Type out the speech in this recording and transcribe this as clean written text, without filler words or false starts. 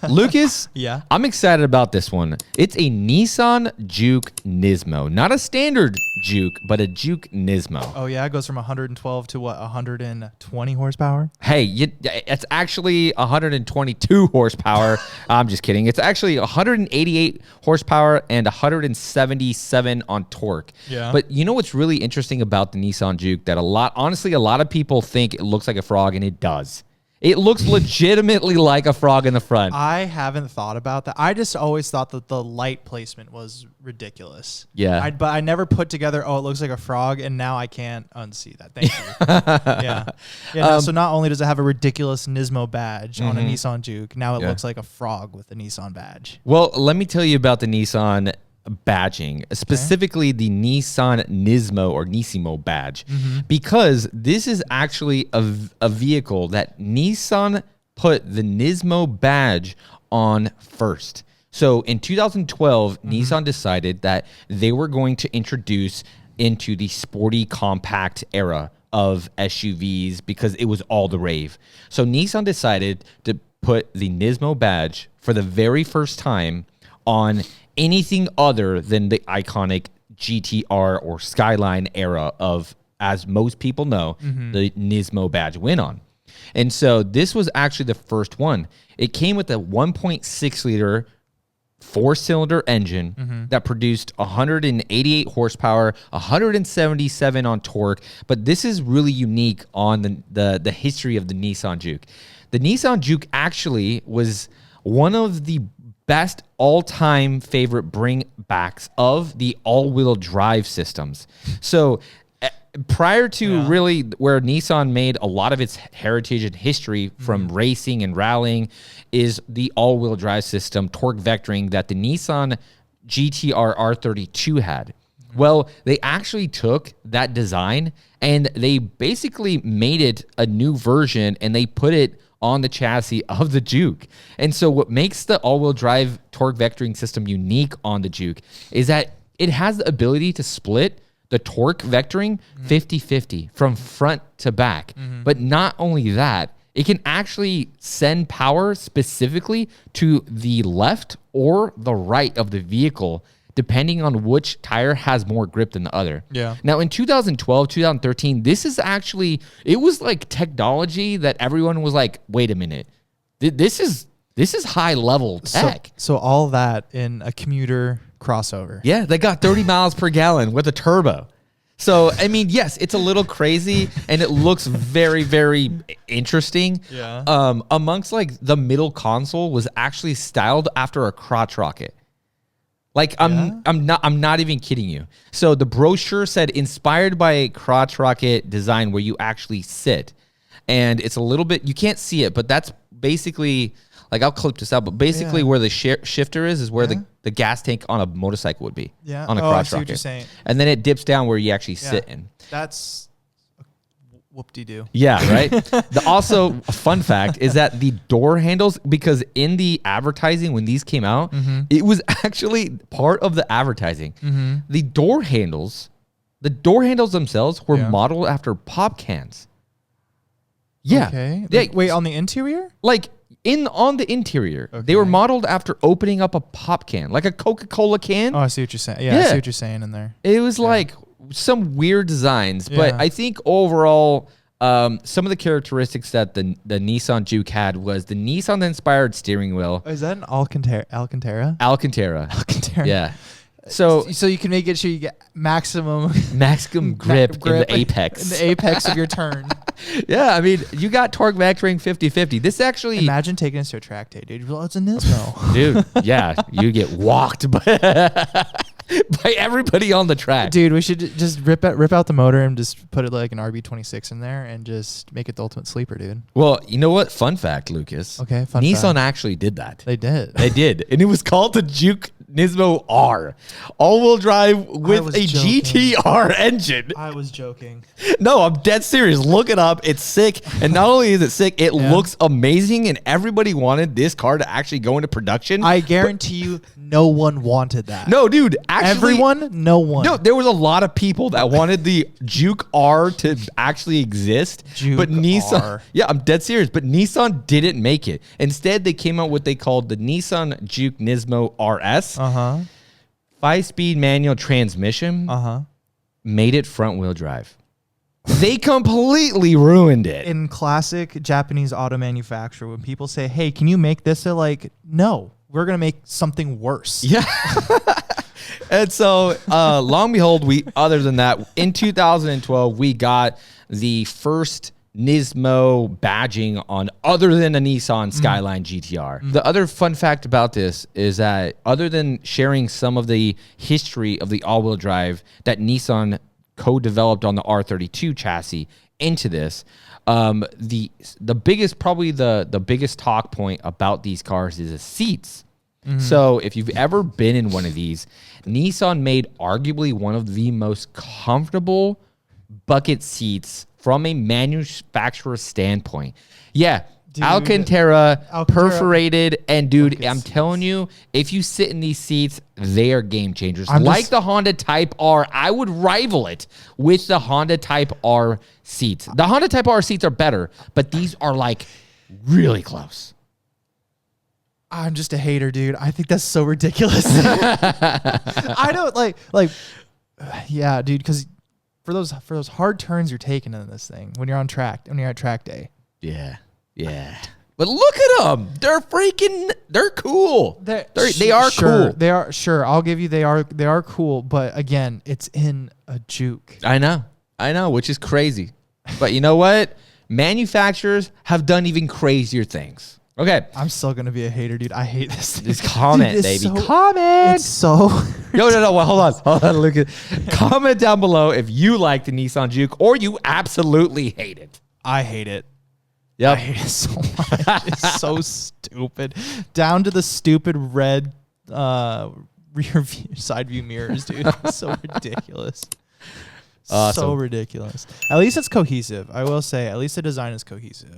Lucas, Yeah. I'm excited about this one. It's a Nissan Juke Nismo. Not a standard Juke, but a Juke Nismo. Oh, yeah. It goes from 112 to what, 120 horsepower? Hey, it's actually 122 horsepower. I'm just kidding. It's actually 188 horsepower and 177 on torque. Yeah. But you know what's really interesting about the Nissan Juke that honestly, a lot of people think it looks like a frog, and it does. It looks legitimately like a frog in the front. I haven't thought about that. I just always thought that the light placement was ridiculous. Yeah. But I never put together, oh, it looks like a frog, and now I can't unsee that. Thank you. Yeah. No, so not only does it have a ridiculous Nismo badge on a Nissan Juke, now it looks like a frog with a Nissan badge. Well, let me tell you about the Nissan badging, specifically the Nissan Nismo or Nismo badge, because this is actually a vehicle that Nissan put the Nismo badge on first. So in 2012, Nissan decided that they were going to introduce into the sporty compact era of SUVs because it was all the rave. So Nissan decided to put the Nismo badge for the very first time on anything other than the iconic GT-R or Skyline era of, as most people know, the Nismo badge went on. And so this was actually the first one. It came with a 1.6 liter 4-cylinder engine that produced 188 horsepower, 177 on torque. But this is really unique on the history of the Nissan Juke. The Nissan Juke actually was one of the best all-time favorite bringbacks of the all-wheel drive systems. So prior to really where Nissan made a lot of its heritage and history from racing and rallying is the all-wheel drive system, torque vectoring that the Nissan GT-R R32 had. Well, they actually took that design and they basically made it a new version and they put it on the chassis of the Juke. And so what makes the all-wheel drive torque vectoring system unique on the Juke is that it has the ability to split the torque vectoring 50-50 from front to back. But not only that, it can actually send power specifically to the left or the right of the vehicle, depending on which tire has more grip than the other. Yeah. Now, in 2012, 2013, this is actually, it was like technology that everyone was like, wait a minute, this is high level tech. So all that in a commuter crossover. Yeah, they got 30 miles per gallon with a turbo. So, I mean, yes, it's a little crazy and it looks very, very interesting. Yeah. Amongst like the middle console was actually styled after a crotch rocket. Like I'm not even kidding you. So the brochure said inspired by a crotch rocket design where you actually sit. And it's a little bit, you can't see it, but that's basically, like I'll clip this out, but basically where the shifter is where the gas tank on a motorcycle would be. Yeah. On a I crotch see rocket. what you're saying. And then it dips down where you actually sit in. That's whoop-de-doo. Yeah, right? Also, a fun fact is that the door handles, because in the advertising when these came out, it was actually part of the advertising. The door handles themselves were modeled after pop cans. Yeah. Okay. They, Wait, on the interior? like on the interior, they were modeled after opening up a pop can, like a Coca-Cola can. Oh, I see what you're saying. Yeah, I see what you're saying in there. It was like some weird designs, but I think overall, some of the characteristics that the Nissan Juke had was the Nissan-inspired steering wheel. Oh, is that an Alcantara? Alcantara. Alcantara. Yeah. So you can make it sure you get maximum grip in the apex. In the apex of your turn. Yeah, I mean, you got torque vectoring 50-50. This actually... Imagine taking us to a track day, dude. Well, it's a Nismo. Dude, yeah, you get walked by everybody on the track. Dude, we should just rip out the motor and just put it like an RB26 in there and just make it the ultimate sleeper, dude. Well, you know what? Fun fact, Lucas. Okay, fun Nissan fact. actually did that. They did. They did. And it was called the Juke Nismo R, all-wheel drive with a joking. GT-R engine. I was joking. No, I'm dead serious. Look it up. It's sick. And not only is it sick, it looks amazing. And everybody wanted this car to actually go into production. I guarantee you no one wanted that. No, dude. Actually, everyone? No one. No, there was a lot of people that wanted the Juke R to actually exist. But Nissan, R. Yeah, I'm dead serious. But Nissan didn't make it. Instead, they came out with what they called the Nissan Juke Nismo RS. 5-speed manual transmission. Made it front-wheel drive. They completely ruined it. In classic Japanese auto manufacturer, when people say, hey, can you make this? They're like, no, we're going to make something worse. Yeah. And so, long behold, other than that, in 2012, we got the first Nismo badging on other than a Nissan Skyline GT-R. The other fun fact about this is that other than sharing some of the history of the all-wheel drive that Nissan co-developed on the R32 chassis into this, the biggest, probably the biggest talk point about these cars is the seats. So if you've ever been in one of these, Nissan made arguably one of the most comfortable bucket seats from a manufacturer standpoint. Yeah, dude, Alcantara, perforated, and dude, I'm telling you, if you sit in these seats, they are game changers. Like the Honda Type R, I would rival it with the Honda Type R seats. The Honda Type R seats are better, but these are like really close. I'm just a hater, dude. I think that's so ridiculous. I don't like, yeah, dude, because for those hard turns you're taking in this thing when you're on track, when you're at track day. Yeah. But look at them. They're cool. They are cool. They are, sure. I'll give you, they are cool. But again, it's in a Juke. I know, which is crazy. But you know what? Manufacturers have done even crazier things. Okay. I'm still going to be a hater, dude. I hate this thing. Just comment, dude, baby. Comment. It's so... No. Well, hold on. Look at. Comment down below if you like the Nissan Juke or you absolutely hate it. I hate it. Yep. I hate it so much. It's so stupid. Down to the stupid red side view mirrors, dude. It's so ridiculous. Awesome. So ridiculous. At least it's cohesive. I will say, at least the design is cohesive.